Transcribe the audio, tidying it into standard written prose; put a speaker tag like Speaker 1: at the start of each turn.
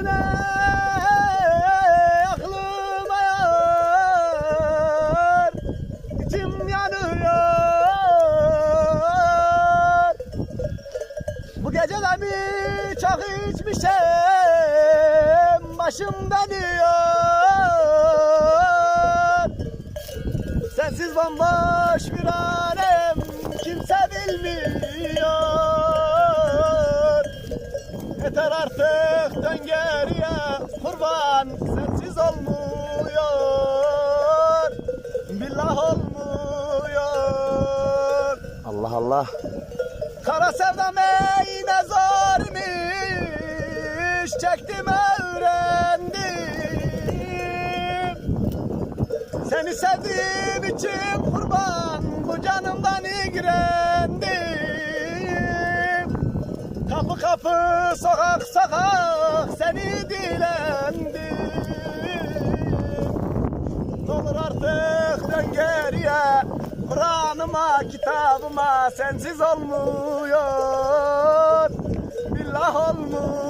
Speaker 1: yüzüne aklım ayar, içim yanıyor. Bu gece de mi çok içmişim, başım dönüyor. Sensiz bomboş bir alem, kimse bilmiyor. Yeter artık, dön geriye, kurban sensiz olmuyor. Billah olmuyor. Allah Allah. Kara sevdam ne zormuş, çektim öğrendim. Seni sevdiğim için kurban, bu canımdan igrendim. Kapı kapı, sokak sokak seni dilendim. Ne olur artık dön geriye, Kur'an'ıma, kitabıma sensiz olmuyor. Billah olmuyor.